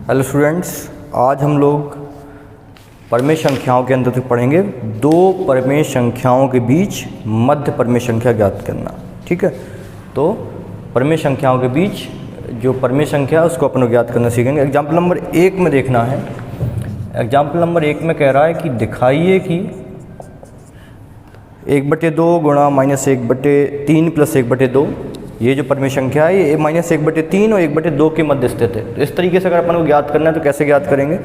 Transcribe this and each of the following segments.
Hello students, आज हम लोग परमेय संख्याओं के अंदर पढ़ेंगे दो परमेय संख्याओं के बीच मध्य परमेय संख्या ज्ञात करना। ठीक है, तो परमेय संख्याओं के बीच जो परमेय संख्या है उसको अपन ज्ञात करना सीखेंगे। एग्जाम्पल नंबर 1 में देखना है। एग्जाम्पल नंबर 1 में कह रहा है कि दिखाइए कि 1/2 गुणा -1/3 प्लस 1/2, ये जो परमेय संख्या है ये -1/3 और 1/2 के मध्य स्थित है। तो इस तरीके से अगर अपन को ज्ञात करना है तो कैसे ज्ञात करेंगे।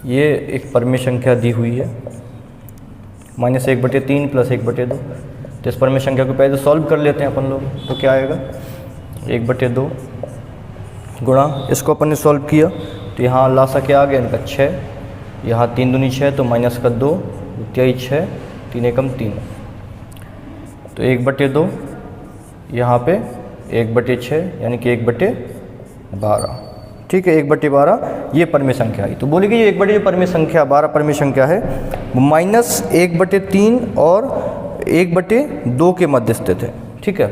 ये एक परमेय संख्या दी हुई है -1/3 प्लस 1/2। तो इस परमेय संख्या को पहले सॉल्व कर लेते हैं अपन लोग। तो क्या आएगा 1/2 गुणा, इसको अपन ने सॉल्व किया तो यहाँ लासा क्या आ गया इनका 6, यहाँ 3 दूनी 6 तो -2 इत्यादि 6 3 एकम 3, तो 1/2 यहाँ पे 1/6 यानी कि 1/12। ठीक है, 1/12 ये परमेय संख्या आई। तो बोले कि ये 1/2 जो परमेय संख्या 12 परमेय संख्या है वो -1/3 और 1/2 के मध्य स्थित है। ठीक है,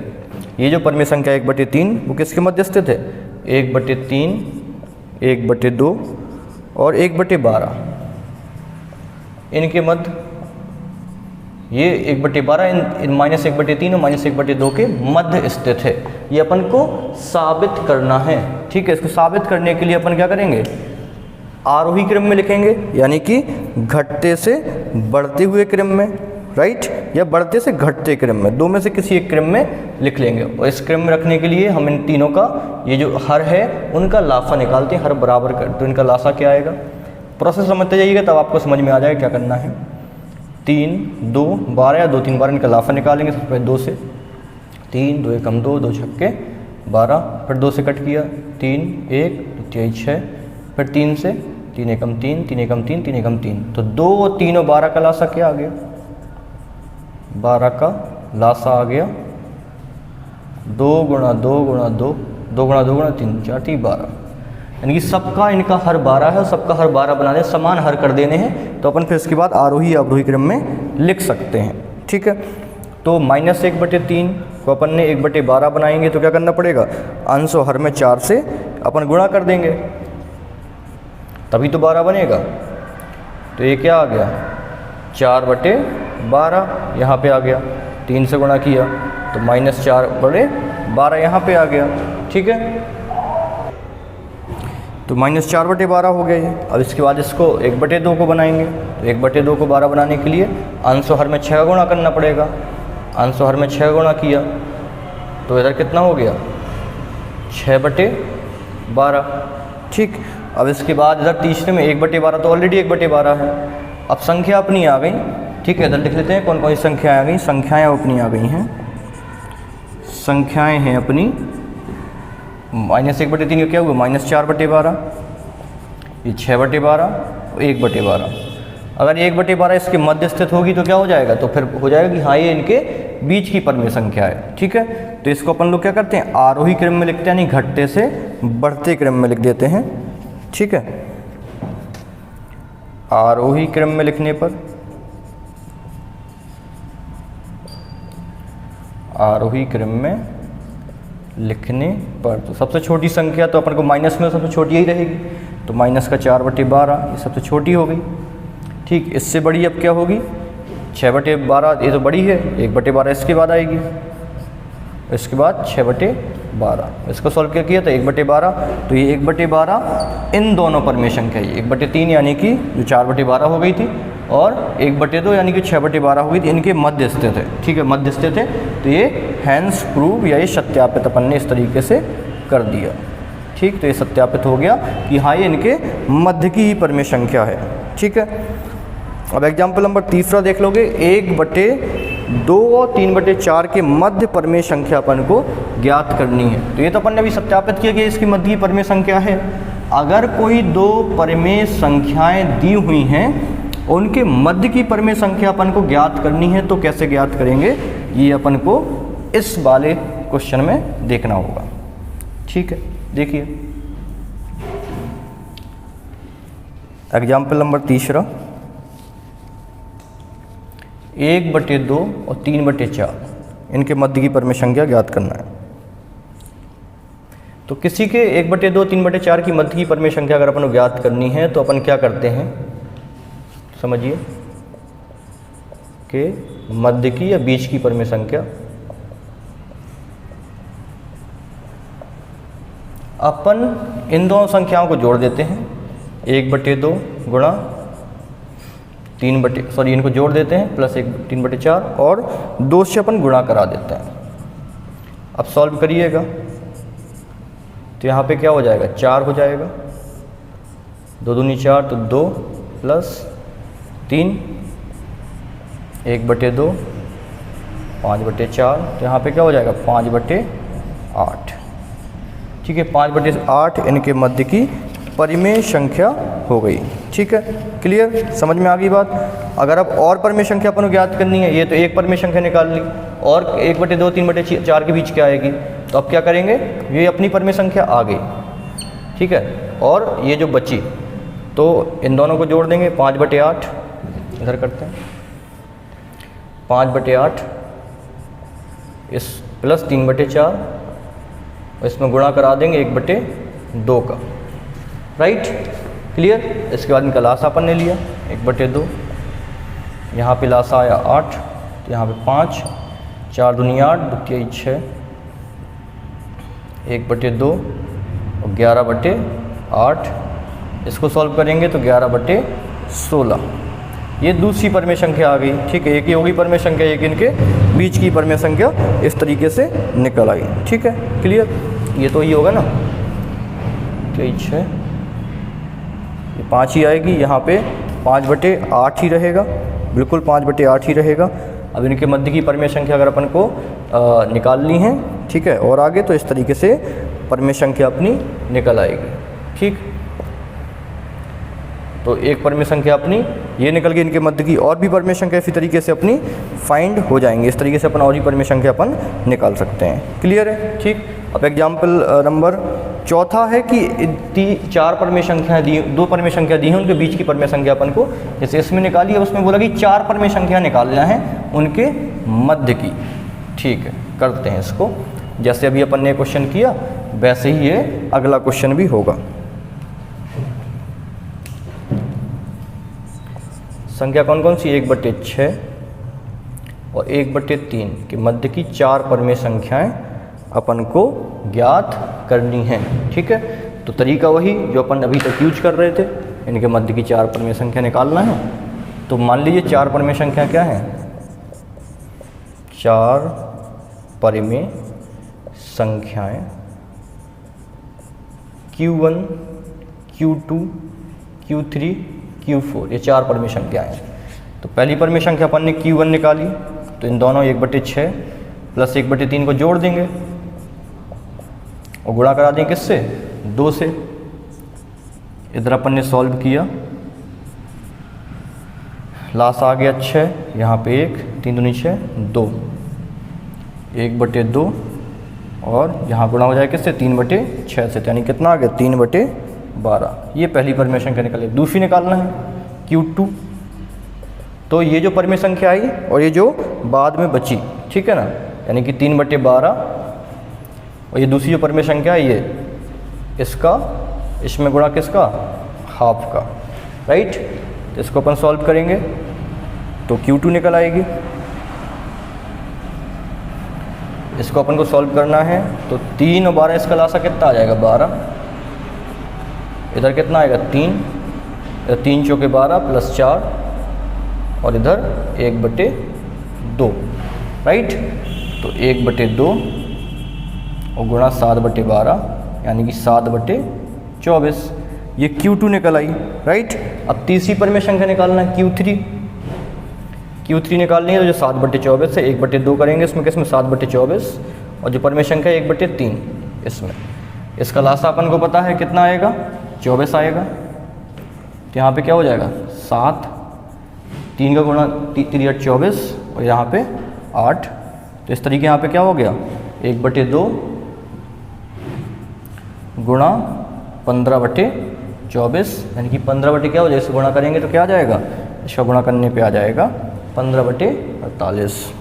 ये जो परमेय संख्या 1/3 वो किसके मध्य स्थित है, 1/3 1/2 और 1/12 इनके मध्य। ये 1/12 इन -1/3 और -1/2 के मध्य स्थित है। ये अपन को साबित करना है। ठीक है, इसको साबित करने के लिए अपन क्या करेंगे, आरोही क्रम में लिखेंगे, यानी कि घटते से बढ़ते हुए क्रम में, राइट, या बढ़ते से घटते क्रम में, दो में से किसी एक क्रम में लिख लेंगे। और इस क्रम में रखने के लिए हम इन तीनों का ये जो हर है उनका लासा निकालते हैं, हर बराबर कर। तो इनका लासा क्या आएगा, प्रोसेस समझते जाइएगा तब आपको समझ में आ जाएगा क्या करना है। 3 2 12 या 2 3 12 इनका लाफा निकालेंगे। सबसे पहले 2 से 3 2 एकम 2 2 छक्के 12, फिर 2 से कट किया 3 1 2 6, फिर 3 से 3 एकम 3 3 एकम 3 3 एकम 3, तो 2 और 3 और 12 का लासा क्या आ गया, 12 का लासा आ गया 2 गुणा 2 गुणा 2 2 गुणा 2 गुणा 3 4 3 12, यानी कि सबका इनका हर 12 है और सबका हर 12 बनाने समान हर कर देने हैं। तो अपन फिर इसके बाद आरोही अवरोही क्रम में लिख सकते हैं। ठीक है, तो -1/3 को अपन ने 1/12 बनाएंगे तो क्या करना पड़ेगा, अंश और हर में 4 से अपन गुणा कर देंगे तभी तो 12 बनेगा। तो ये क्या आ गया 4/12 यहाँ पे आ गया, 3 से गुणा किया तो -4/12 यहाँ पे आ गया। ठीक है, तो -4/12 हो गया ये। अब इसके बाद इसको 1/2 को बनाएंगे। तो 1/2 को 12 बनाने के लिए अंश और हर में 6 का गुणा करना पड़ेगा। अंश और हर में 6 गुणा किया तो इधर कितना हो गया 6/12। ठीक, अब इसके बाद इधर तीसरे में 1/12 तो ऑलरेडी 1/12 है। अब संख्या अपनी आ गई। ठीक है, इधर लिख लेते हैं कौन कौन सी संख्याएँ आ गई। संख्याएँ अपनी आ गई हैं, संख्याएँ हैं अपनी। -1/3 क्या हुआ -4/12, ये 6/12 और 1/12। अगर 1/12 इसके मध्य स्थित होगी तो क्या हो जाएगा, तो फिर हो जाएगा कि हाँ ये इनके बीच की परमेय संख्या है। ठीक है, तो इसको अपन लोग क्या करते हैं आरोही क्रम में लिखते हैं, यानी घटते से बढ़ते क्रम में लिख देते हैं। ठीक है, आरोही क्रम में लिखने पर, आरोही क्रम में लिखने पर तो सबसे छोटी संख्या तो अपन को माइनस में सबसे छोटी ही रहेगी, तो माइनस का 4/12 ये सबसे छोटी हो गई। ठीक, इससे बड़ी अब क्या होगी 6/12, ये तो बड़ी है, 1/12 इसके बाद आएगी, इसके बाद 6/12। इसको सॉल्व क्या किया तो 1/12, तो ये 1/12 इन दोनों परमेय संख्या, 1/3 यानी कि जो 4/12 हो गई थी और 1/2 यानी कि 6/12 हो गई थी, इनके मध्य स्थित है। ठीक है, मध्य स्थित है, तो ये हैंस प्रूव या ये सत्यापित अपन ने इस तरीके से कर दिया। ठीक, तो ये सत्यापित हो गया कि हाँ ये इनके मध्य की ही परमेय संख्या है। ठीक है, अब एग्जाम्पल नंबर तीसरा देख लोगे। 1/2 और 3/4 के मध्य परमेय संख्या अपन को ज्ञात करनी है। तो ये तो अपन ने अभी सत्यापित किया कि इसकी मध्य की परमेय संख्या है। अगर कोई दो परमेय संख्याएँ दी हुई हैं उनके मध्य की परमेय संख्या अपन को ज्ञात करनी है, तो कैसे ज्ञात करेंगे ये अपन को इस वाले क्वेश्चन में देखना होगा। ठीक है, देखिए एग्जाम्पल नंबर तीसरा। 1/2 और 3/4 इनके मध्य की परमेय संख्या ज्ञात करना है। तो किसी के 1/2 3/4 की मध्य की परिमेय संख्या अगर अपन को ज्ञात करनी है तो अपन क्या करते हैं, समझिए कि मध्य की या बीच की परिमेय संख्या अपन इन दोनों संख्याओं को जोड़ देते हैं, 1/2 गुणा इनको जोड़ देते हैं प्लस 3/4 और 2 से अपन गुणा करा देते हैं। अब सॉल्व करिएगा तो यहाँ पे क्या हो जाएगा, 4 हो जाएगा, 2 दूनी 4 तो 2 प्लस 3 1/2 5/4 तो यहाँ पे क्या हो जाएगा 5/8। ठीक है, 5/8 इनके मध्य की परिमेय संख्या हो गई। ठीक है, क्लियर, समझ में आ गई बात। अगर अब और परिमेय संख्या अपन को ज्ञात करनी है, ये तो एक परिमेय संख्या निकाल ली और 1/2 3/4 के बीच क्या आएगी, तो अब क्या करेंगे, ये अपनी परिमेय संख्या आ गई। ठीक है, और ये जो बची तो इन दोनों को जोड़ देंगे, 5/8 इधर करते हैं, 5/8 इस प्लस 3/4 इसमें गुणा करा देंगे 1/2 का, राइट, क्लियर। इसके बाद इनका लासा अपन ने लिया 1/2, यहाँ पे लासा आया 8 तो यहाँ पे 5, 4 दूनी 8 2 3 6, 1/2 और 11/8, इसको सॉल्व करेंगे तो 11/16, ये दूसरी परिमेय संख्या आ गई। ठीक है, एक ही होगी परिमेय संख्या, एक इनके बीच की परिमेय संख्या इस तरीके से निकल आई। ठीक है, क्लियर, ये तो ही होगा ना, 23 है, ये 5 ही आएगी, यहाँ पे 5/8 ही रहेगा, बिल्कुल 5/8 ही रहेगा। अब इनके मध्य की परिमेय संख्या अगर अपन को निकालनी है, ठीक है, और आगे तो इस तरीके से परिमेय संख्या अपनी निकल आएगी। ठीक, तो एक परिमेय संख्या अपनी ये निकल गई, इनके मध्य की और भी परिमेय संख्या इसी तरीके से अपनी फाइंड हो जाएंगे। इस तरीके से अपन और भी परिमेय संख्या अपन निकाल सकते हैं। क्लियर है, ठीक। अब एग्जाम्पल नंबर चौथा है कि 4 परिमेय संख्या दी, 2 परिमेय संख्या दी है, उनके बीच की परिमेय संख्या अपन को जैसे इसमें निकाली है, उसमें बोला कि 4 परिमेय संख्या निकालना है उनके मध्य की। ठीक है, करते हैं इसको, जैसे अभी अपन ने क्वेश्चन किया वैसे ही ये अगला क्वेश्चन भी होगा। संख्या कौन कौन सी, 1/6 और 1/3 के मध्य की 4 परिमेय संख्याएं अपन को ज्ञात करनी है। ठीक है, तो तरीका वही जो अपन अभी तक यूज कर रहे थे, इनके मध्य की 4 परिमेय संख्या निकालना है। तो मान लीजिए 4 परिमेय संख्या क्या है, 4 परिमेय संख्याएं Q1 Q2 Q3 Q4, ये 4 परिमेय संख्याएं हैं। तो पहली परिमेय संख्या अपन ने Q1 निकाली, तो इन दोनों 1/6 प्लस 1/3 को जोड़ देंगे और गुणा करा देंगे किससे, 2 से। इधर अपन ने सॉल्व किया, लास्ट आ गया 6, यहाँ पे 1, 3 दूनी 6 2, 1/2 और यहाँ गुणा हो जाए किससे, 3/6 से, यानी कितना आ गया 3/12। ये पहली परिमेय संख्या निकली। दूसरी निकालना है Q2, तो ये जो परिमेय संख्या आई और ये जो बाद में बची, ठीक है ना, यानी कि 3/12 और ये दूसरी जो परिमेय संख्या है ये इसका, इसमें गुणा किसका, हाफ का, राइट। तो इसको अपन सॉल्व करेंगे तो Q2 निकल आएगी। इसको अपन को सॉल्व करना है तो 3 और 12 इसका लासा कितना आ जाएगा, 12। इधर कितना आएगा 3, इधर 3 चौके 12 प्लस 4 और इधर 1/2, राइट। तो 1/2 और गुणा 7/12 यानी कि 7/24, ये Q2 निकल आई, राइट। अब तीसरी परिमेय संख्या निकालना है Q3 निकालनी है, तो जो 7/24 से 1/2 करेंगे इसमें, किसमें 7/24 और जो परिमेय संख्या 1/3 इसमें, इसका लासा अपन को पता है कितना आएगा, 24 आएगा। तो यहाँ पे क्या हो जाएगा 7, 3 का गुणा 3 × 24 और यहाँ पे 8। तो इस तरीके यहाँ पे क्या हो गया 1/2 गुणा 15/24 यानी कि 15 क्या हो जाएगा, इससे गुणा करेंगे तो क्या आ जाएगा, इसका गुणा करने पे आ जाएगा 15/48।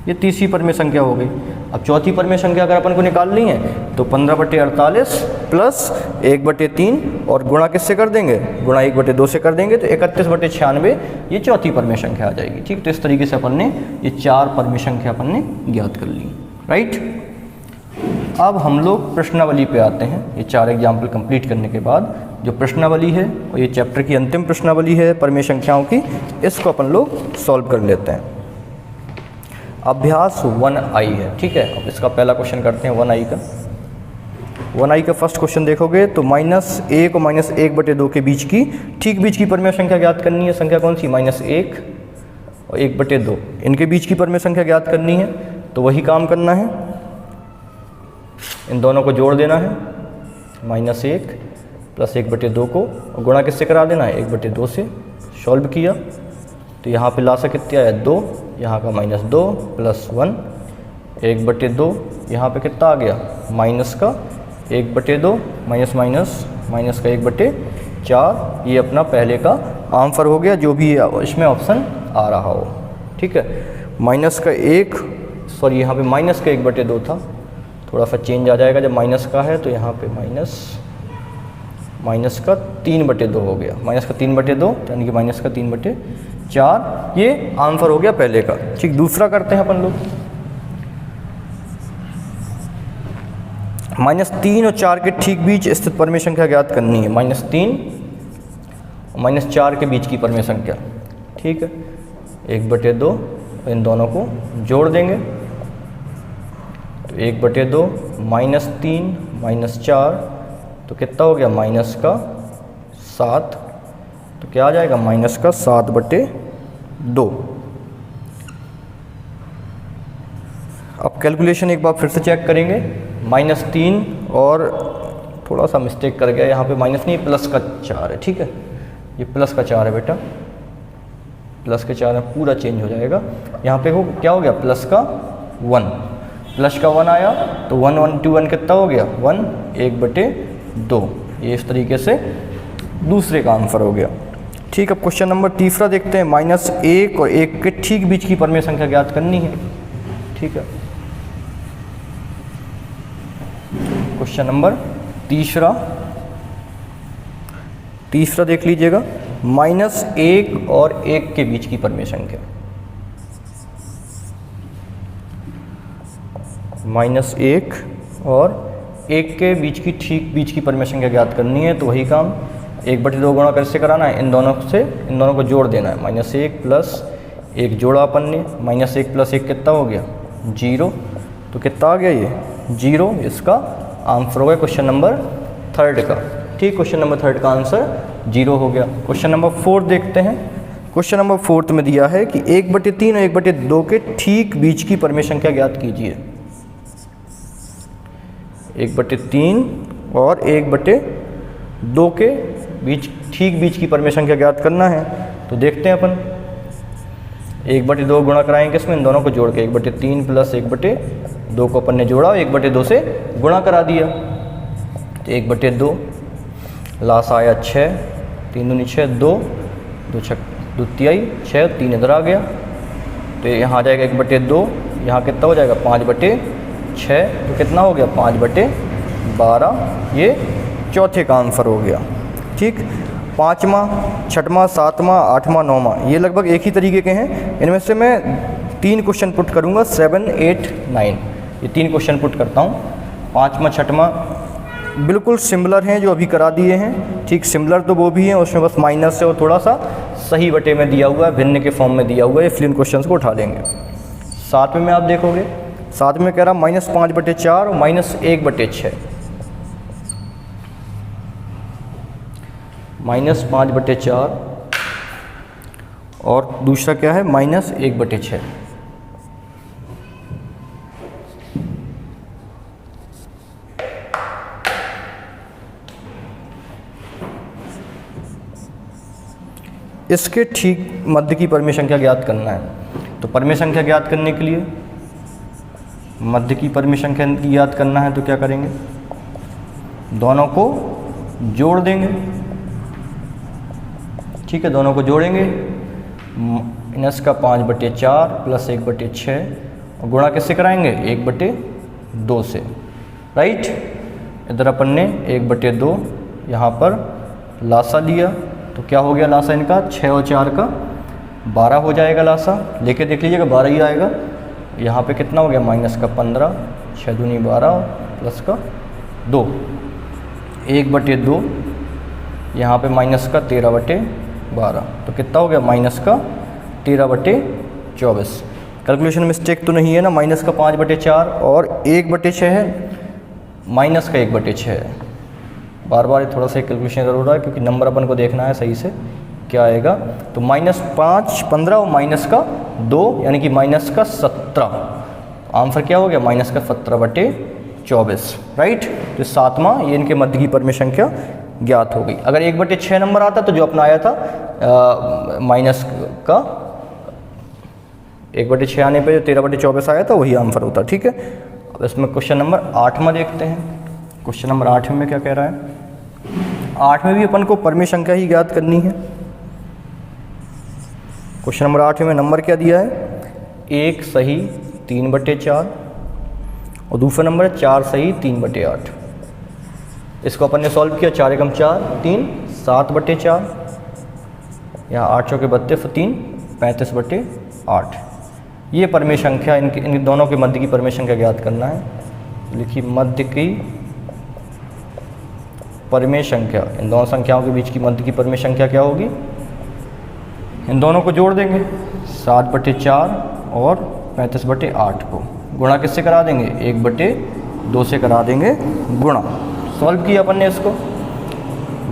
ये तीसरी परमेय संख्या हो गई। अब चौथी परमेय संख्या अगर अपन को निकालनी है तो 15/48 प्लस 1/3 और गुणा किससे कर देंगे, गुणा 1/2 से कर देंगे तो 31/96 ये चौथी परमेय संख्या आ जाएगी। ठीक, तो इस तरीके से अपन ने ये 4 परमेय संख्या अपन ने ज्ञात कर ली। राइट, अब हम लोग प्रश्नावली पे आते हैं। ये 4 एग्जाम्पल कंप्लीट करने के बाद जो प्रश्नावली है और ये चैप्टर की अंतिम प्रश्नावली है परमेय संख्याओं की, इसको अपन लोग सॉल्व कर लेते हैं। अभ्यास 1i है। ठीक है, अब इसका पहला क्वेश्चन करते हैं 1i का। 1i का फर्स्ट क्वेश्चन देखोगे तो -1 और -1/2 के बीच की ठीक बीच की परमेय संख्या ज्ञात करनी है। संख्या कौन सी, -1 और 1/2, इनके बीच की परमेय संख्या ज्ञात करनी है। तो वही काम करना है, इन दोनों को जोड़ देना है, -1 प्लस 1/2 को गुणा किससे करा देना है, 1/2 से। सॉल्व किया तो यहाँ पे ला सकते कितना है 2, यहाँ का -2 प्लस 1, 1/2, यहाँ पे कितना आ गया माइनस का 1/2, माइनस माइनस का 1/4। ये अपना पहले का आंसर हो गया, जो भी इसमें ऑप्शन आ रहा हो। ठीक है, माइनस का 1, सॉरी यहाँ पे माइनस का 1/2 था, थोड़ा सा चेंज आ जाएगा जब माइनस का है, तो यहाँ पे माइनस का 3/2 हो गया, माइनस का 3/2 यानी कि माइनस का 3/4। ये आंसर हो गया पहले का। ठीक, दूसरा करते हैं अपन लोग। -3 और 4 के ठीक बीच स्थित परमेय संख्या ज्ञात करनी है। -3 और -4 के बीच की परमेय संख्या। ठीक है, 1/2, इन दोनों को जोड़ देंगे तो 1/2 -3 -4 तो कितना हो गया माइनस का 7, तो क्या आ जाएगा माइनस का 7/2। अब कैलकुलेशन एक बार फिर से चेक करेंगे। -3 और थोड़ा सा मिस्टेक कर गया, यहाँ पे माइनस नहीं प्लस का 4 है। ठीक है, ये प्लस का 4 है बेटा, प्लस के 4 में पूरा चेंज हो जाएगा। यहाँ पे क्या हो गया प्लस का 1, प्लस का 1 आया तो 1 1 2 1 कितना हो गया 1, 1/2। ये इस तरीके से दूसरे का आंसर हो गया। ठीक, अब क्वेश्चन नंबर तीसरा देखते हैं। -1 और 1 के ठीक बीच की परमेय संख्या ज्ञात करनी है। ठीक है, क्वेश्चन नंबर तीसरा देख लीजिएगा। -1 और 1 के बीच की परमेय संख्या, -1 और 1 के बीच की ठीक बीच की परमेय संख्या ज्ञात करनी है। तो वही काम 1/2 गुणा कैसे कराना है, इन दोनों को जोड़ देना है। -1 प्लस 1 जोड़ा अपन ने, -1 प्लस 1 कितना हो गया 0, तो कितना आ गया ये 0। इसका आंसर हो गया क्वेश्चन नंबर 3 का। ठीक, क्वेश्चन नंबर 3 का आंसर 0 हो गया। क्वेश्चन नंबर 4 देखते हैं। क्वेश्चन नंबर 4 में दिया है कि 1/3 और 1/2 के ठीक बीच की परमेय संख्या ज्ञात कीजिए। 1/3 और 1/2 के बीच ठीक बीच की परमेय संख्या ज्ञात करना है। तो देखते हैं अपन 1/2 गुणा कराएंगे इसमें, इन दोनों को जोड़ के 1/3 प्लस 1/2 को अपन ने जोड़ा और 1/2 से गुणा करा दिया तो 1/2, लास्ट आया 6, 3 दूनी 6, 2 2 तिहाई 6, 3 इधर आ गया तो यहाँ आ जाएगा 1/2, यहाँ कितना हो जाएगा 5/6, तो कितना हो गया 5/12। ये चौथे का आंसर हो गया। ठीक, 5वां, 6वां, 7वां, 8वां, 9वां ये लगभग एक ही तरीके के हैं। इनमें से मैं 3 क्वेश्चन पुट करूँगा, 7, 8, 9, ये 3 क्वेश्चन पुट करता हूँ। 5वां, 6वां बिल्कुल सिमिलर हैं जो अभी करा दिए हैं। ठीक, सिमिलर तो वो भी हैं, उसमें बस माइनस है और थोड़ा सा सही बटे में दिया हुआ है, भिन्न के फॉर्म में दिया हुआ है, इसलिए इन क्वेश्चन को उठा लेंगे। 7वें में आप देखोगे, 7 में कह रहा -5/4 और -1/6, -5/4 और दूसरा क्या है -1/6। इसके ठीक मध्य की परमेय संख्या ज्ञात करना है। तो परमेय संख्या ज्ञात करने के लिए मध्य की परमेय संख्या ज्ञात करना है तो क्या करेंगे, दोनों को जोड़ देंगे। ठीक है, दोनों को जोड़ेंगे, -5/4 प्लस 1/6 और गुणा किससे कराएंगे, 1/2 से, राइट। इधर अपन ने 1/2 यहाँ पर लासा लिया, तो क्या हो गया लासा इनका, 6 और 4 का 12 हो जाएगा लासा, लेके देख लीजिएगा 12 ही आएगा। यहाँ पे कितना हो गया, माइनस का 15, 6 दूनी 12 प्लस का 2, 1/2, यहाँ पे माइनस का 13/12, तो कितना हो गया, माइनस का 13/24। कैलकुलेशन मिस्टेक तो नहीं है ना, माइनस का 5/4 और 1/6 है, माइनस का 1/6 है। बार बार थोड़ा सा कैलकुलेशन ज़रूर हो रहा है क्योंकि नंबर अपन को देखना है सही से क्या आएगा। तो -5, 15 और माइनस का 2 यानी कि माइनस का 17, आंसर क्या हो गया, माइनस का 17/24, राइट। तो 7वां ये इनके मध्य की परमेय संख्या ज्ञात हो गई। अगर 1/6 नंबर आता तो जो अपना आया था माइनस का 1/6 आने पे जो 13/24 आया था वही आंसर होता, ठीक है। अब इसमें क्वेश्चन नंबर 8वां देखते हैं। क्वेश्चन नंबर 8 में क्या कह रहा है, 8 में भी अपन को परमेय संख्या ही ज्ञात करनी है। क्वेश्चन नंबर 8 में नंबर क्या दिया है, 1 सही 3/4 और दूसरा नंबर है 4 सही 3/8। इसको अपन ने सॉल्व किया, 4 एकम 4, 3 7/4, यहाँ 8 चौके 32, 3 35/8। ये परमेय संख्या, इन दोनों के मध्य की परमेय संख्या ज्ञात करना है। लिखिए मध्य की परमेय संख्या, इन दोनों संख्याओं के बीच की मध्य की परमेय संख्या क्या होगी, इन दोनों को जोड़ देंगे, 7/4 और 35/8 को गुणा किससे करा देंगे, 1/2 से करा देंगे गुणा। सॉल्व किया अपन ने इसको,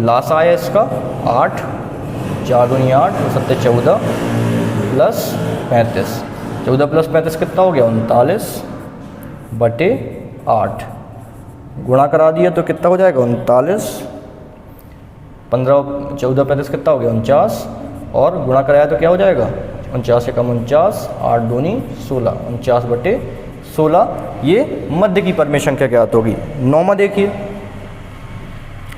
लासा आया इसका 8, 4 दूनी 8 और 7 14 प्लस 35, 14 प्लस 35 कितना हो गया, 39/8। गुणा करा दिया तो कितना हो जाएगा, 39, 15 14 35 कितना हो गया, 49, और गुणा कराया तो क्या हो जाएगा, 49 से कम 49, 8 दूनी 16, 49/16। ये मध्य की परमेय संख्या ज्ञात होगी। 9वां देखिए,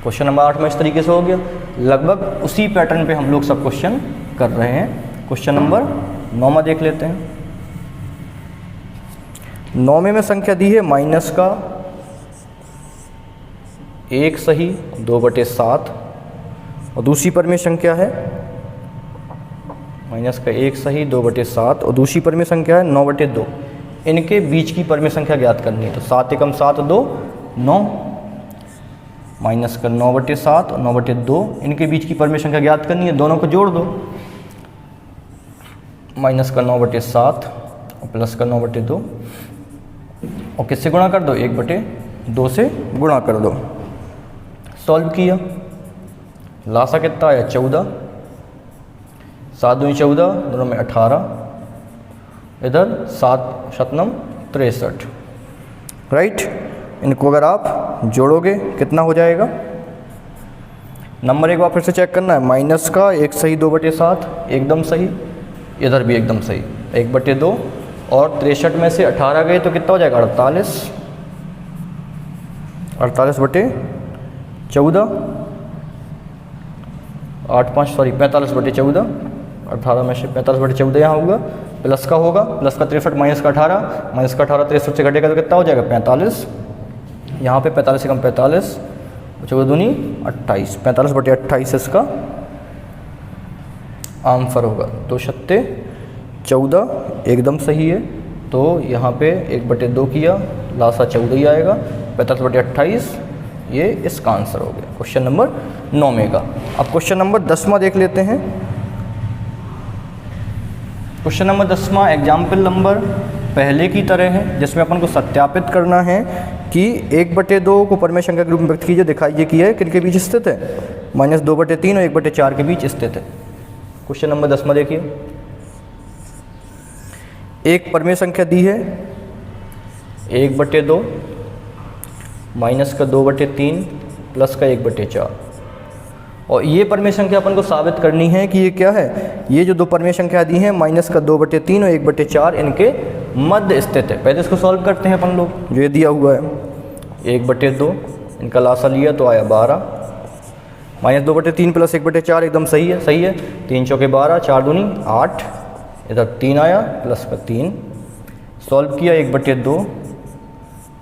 क्वेश्चन नंबर 8 में इस तरीके से हो गया, लगभग उसी पैटर्न पे हम लोग सब क्वेश्चन कर रहे हैं। क्वेश्चन नंबर 9वां देख लेते हैं। 9वें में संख्या दी है माइनस का 1 सही 2/7 और दूसरी परमेय संख्या है माइनस का 1 सही 2/7 और दूसरी परमेय संख्या है 9/2। इनके बीच की परमेय संख्या ज्ञात करनी है, तो 7 एकम 7 2 9, माइनस का 9/7 और 9/2, इनके बीच की परमेय संख्या ज्ञात करनी है, दोनों को जोड़ दो, माइनस का 9/7 और प्लस का 9/2 और किससे गुणा कर दो, 1/2 से गुणा कर दो। सॉल्व किया, लासा कितना आया, 14, 7 दूनी 14, दोनों में 18, इधर 7 शतनम 63, राइट। इनको अगर आप जोड़ोगे कितना हो जाएगा, नंबर एक बार फिर से चेक करना है, माइनस का 1 सही 2/7 एकदम सही, इधर भी एकदम सही 1/2 और 63 में से 18 गए तो कितना हो जाएगा, 48, 48/14, 45/14, 18 में से 45/14 यहाँ होगा, प्लस का होगा, प्लस का 63 माइनस का 18, माइनस का 18 63 से घटेगा तो कितना हो जाएगा, 45, यहाँ पे 45 से कम 45, 14 दूनी 28, 45/28 इसका आंसर होगा। तो 14 एकदम सही है, तो यहाँ पे 1/2 किया, लासा 14 ही आएगा, 45/28 ये इसका आंसर हो गया क्वेश्चन नंबर 9 का। अब क्वेश्चन नंबर 10वां देख लेते हैं। क्वेश्चन नंबर 10वां एग्जाम्पल नंबर पहले की तरह है, जिसमें अपन को सत्यापित करना है कि 1/2 को परमेय संख्या के रूप में व्यक्त कीजिए, दिखाइए कि है किनके बीच स्थित है, -2/3 और 1/4 के बीच स्थित है। क्वेश्चन नंबर 10वां देखिए, एक परमेय संख्या दी है 1/2 माइनस का 2/3 प्लस का 1/4 और ये परमेय संख्या अपन को साबित करनी है कि ये क्या है, ये जो दो परमेय संख्या दी हैं माइनस का 2/3 और 1/4 इनके मध्य स्थित है। पहले इसको सॉल्व करते हैं अपन लोग, जो ये दिया हुआ है 1/2, इनका लासा लिया तो आया 12, -2/3 प्लस 1/4 एकदम सही है, 3 चौके 12, 4 दूनी 8, इधर 3 आया प्लस का 3, सॉल्व किया 1/2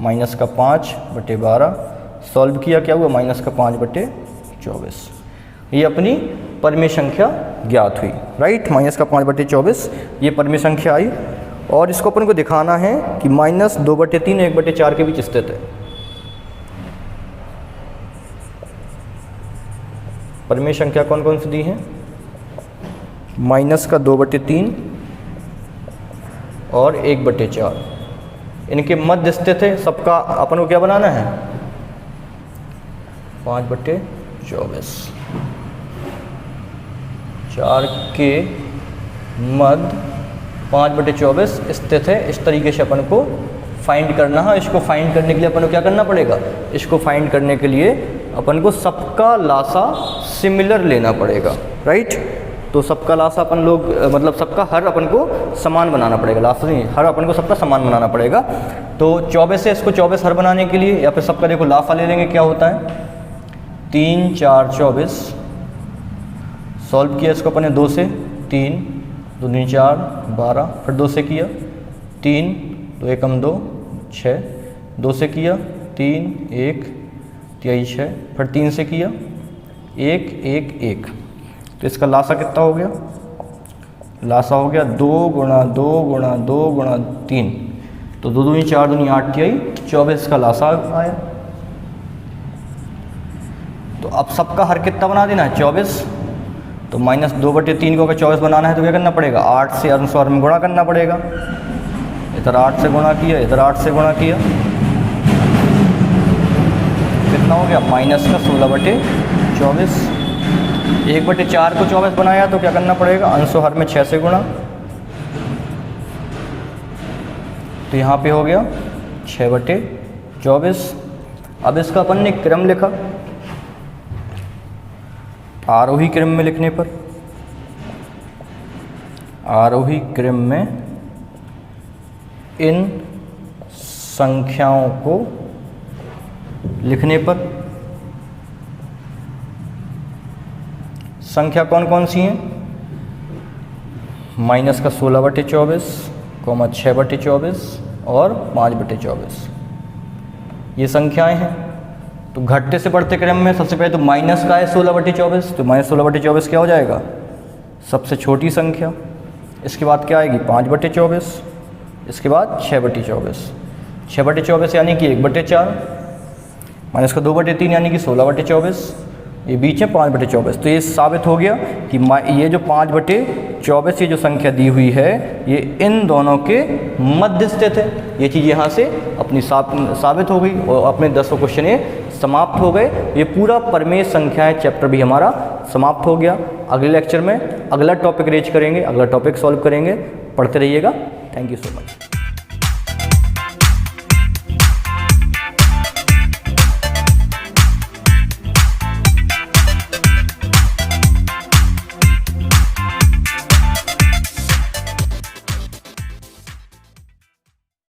माइनस का 5/12, सॉल्व किया क्या हुआ माइनस का 5/24। ये अपनी परिमेय संख्या ज्ञात हुई, राइट। माइनस का 5/24 ये परिमेय संख्या आई, और इसको अपन को दिखाना है कि माइनस 2/3 और 1/4 के बीच स्थित है। परिमेय संख्या कौन कौन सी दी है? माइनस का 2/3 और 1/4, इनके मध्य स्थित है। सबका अपन को क्या बनाना है? 5/24, 4 के मध्य 5/24 स्थित है। इस तरीके से अपन को फाइंड करना है। इसको फाइंड करने के लिए अपन को क्या करना पड़ेगा? इसको फाइंड करने के लिए अपन को सबका लासा सिमिलर लेना पड़ेगा, राइट। तो सबका लासा अपन लोग मतलब सबका हर अपन को समान बनाना पड़ेगा, लासा नहीं, हर अपन को सबका समान बनाना पड़ेगा। तो 24 से इसको 24 हर बनाने के लिए, या फिर सबका देखो लाफा ले लेंगे, क्या होता है 3 4 24। सॉल्व किया इसको अपने 2 से, 3 2 दूनी 4 12, फिर 2 से किया 3 2 1 2 6, 2 से किया 3 1 3 6, फिर 3 से किया 1 1 1। तो इसका लासा कितना हो गया? लासा हो गया 2 गुणा 2 गुणा 2 गुणा 3, तो 2 दूनी 4 दूनी 8 की आई 24 का लासा आया। तो अब सबका हर कितना बना देना है? 24। तो माइनस 2/3 को अगर 24 बनाना है तो क्या करना पड़ेगा? 8 से अनुसार में गुणा करना पड़ेगा। इधर 8 से गुणा किया, इधर 8 से गुणा किया, कितना हो गया? माइनस का 16/24। 1/4 को 24 बनाया तो क्या करना पड़ेगा? अंशोहर में 6 से गुणा, तो यहाँ पे हो गया 6/24। अब इसका अपन ने क्रम लिखा, आरोही क्रम में लिखने पर, आरोही क्रम में इन संख्याओं को लिखने पर संख्या कौन कौन सी हैं? माइनस का 16/24, 6/24 और 5/24, ये संख्याएं हैं। तो घटते से बढ़ते क्रम में सबसे पहले तो माइनस का है 16/24, तो माइनस 16/24 क्या हो जाएगा? सबसे छोटी संख्या। इसके बाद क्या आएगी? 5/24, इसके बाद 6/24, 6/24 यानी कि 1/4, माइनस का 2/3 यानी कि 16/24, ये बीच में 5/24। तो ये साबित हो गया कि ये जो 5/24 ये जो संख्या दी हुई है ये इन दोनों के मध्य स्थित है। ये चीज़ यहाँ से अपनी साबित हो गई और अपने 10 क्वेश्चन ये समाप्त हो गए। ये पूरा परिमेय संख्याएं चैप्टर भी हमारा समाप्त हो गया। अगले लेक्चर में अगला टॉपिक रेज करेंगे, अगला टॉपिक सॉल्व करेंगे। पढ़ते रहिएगा। Thank you so much.